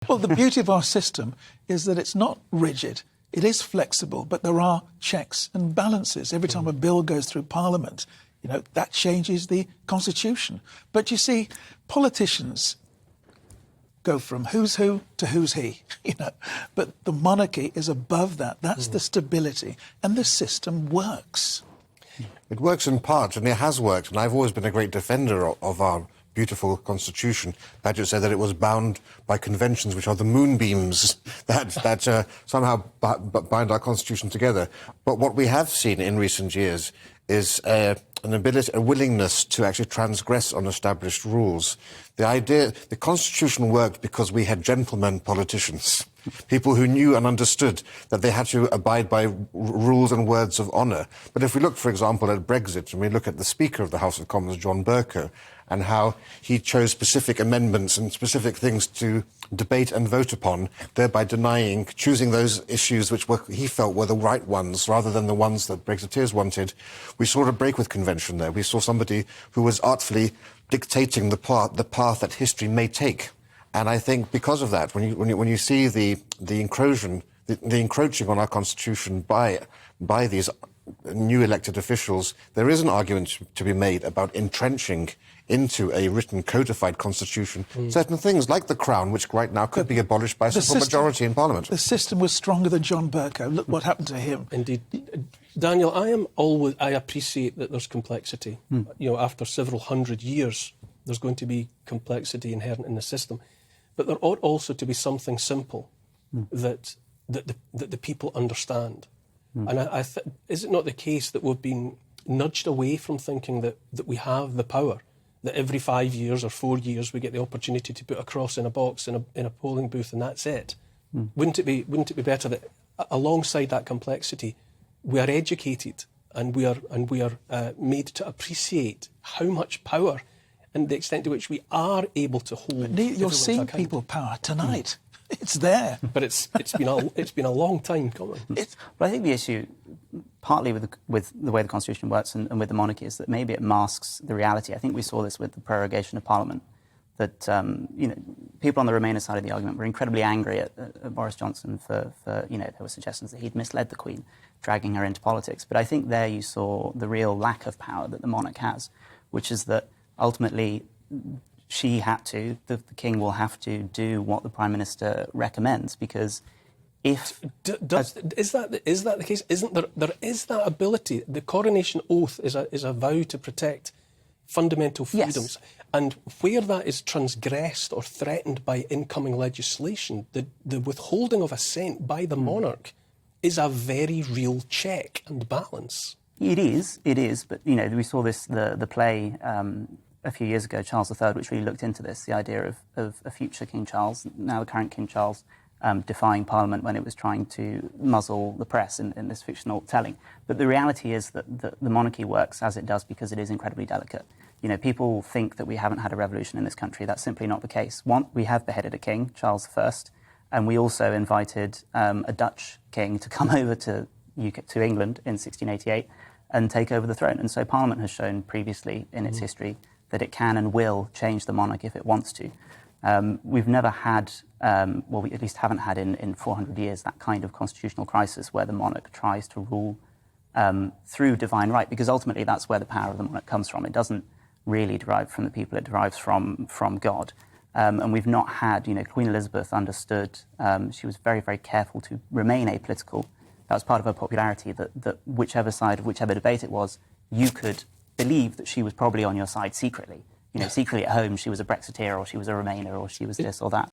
Well, the beauty of our system is that it's not rigid. It is flexible, but there are checks and balances. Every time a bill goes through Parliament, that changes the Constitution. But you see, politicians go from who's who to who's he, But the monarchy is above that. That's the stability. And the system works. It works in part, and it has worked. And I've always been a great defender of our beautiful constitution. Paget said that it was bound by conventions, which are the moonbeams that somehow bind our constitution together. But what we have seen in recent years is a willingness to actually transgress on established rules. The constitution worked because we had gentlemen politicians, people who knew and understood that they had to abide by rules and words of honour. But if we look, for example, at Brexit, and we look at the Speaker of the House of Commons, John Bercow, and how he chose specific amendments and specific things to debate and vote upon, thereby choosing those issues which he felt were the right ones rather than the ones that Brexiteers wanted. We saw a break with convention there. We saw somebody who was artfully dictating the path that history may take. And I think because of that, when you see the encroaching on our constitution by these new elected officials, there is an argument to be made about entrenching into a written, codified constitution certain things like the Crown, which right now could be abolished by a simple majority in Parliament. The system was stronger than John Bercow. Look what happened to him. Indeed. Daniel, I appreciate that there's complexity. After several hundred years, there's going to be complexity inherent in the system. But there ought also to be something simple that the people understand. And is it not the case that we've been nudged away from thinking that we have the power, that every 5 years or 4 years we get the opportunity to put a cross in a box in a polling booth and that's it? Wouldn't it be better that alongside that complexity we are educated and we are made to appreciate how much power and the extent to which we are able to hold? But you're seeing people power tonight. It's there. But it's been a long time coming. But I think the issue, partly with the way the Constitution works and with the monarchy, is that maybe it masks the reality. I think we saw this with the prorogation of Parliament, that people on the Remainer side of the argument were incredibly angry at Boris Johnson for there were suggestions that he'd misled the Queen, dragging her into politics. But I think there you saw the real lack of power that the monarch has, which is that ultimately the King will have to do what the Prime Minister recommends, because if... Is that the case? Isn't there is that ability? The coronation oath is a vow to protect fundamental freedoms. Yes. And where that is transgressed or threatened by incoming legislation, the withholding of assent by the monarch is a very real check and balance. It is. But, we saw this, the play... a few years ago, Charles III, which really looked into this, the idea of a future King Charles, now the current King Charles, defying Parliament when it was trying to muzzle the press in this fictional telling. But the reality is that the monarchy works as it does because it is incredibly delicate. People think that we haven't had a revolution in this country. That's simply not the case. One, we have beheaded a king, Charles I, and we also invited a Dutch king to come over to England in 1688 and take over the throne. And so Parliament has shown previously in its history that it can and will change the monarch if it wants to. We've never had, we at least haven't had in 400 years, that kind of constitutional crisis where the monarch tries to rule through divine right, because ultimately that's where the power of the monarch comes from. It doesn't really derive from the people, it derives from God. And we've not had, Queen Elizabeth understood, she was very, very careful to remain apolitical. That was part of her popularity, that whichever side of whichever debate it was, you could believe that she was probably on your side secretly. Secretly at home, she was a Brexiteer or she was a Remainer or she was this or that.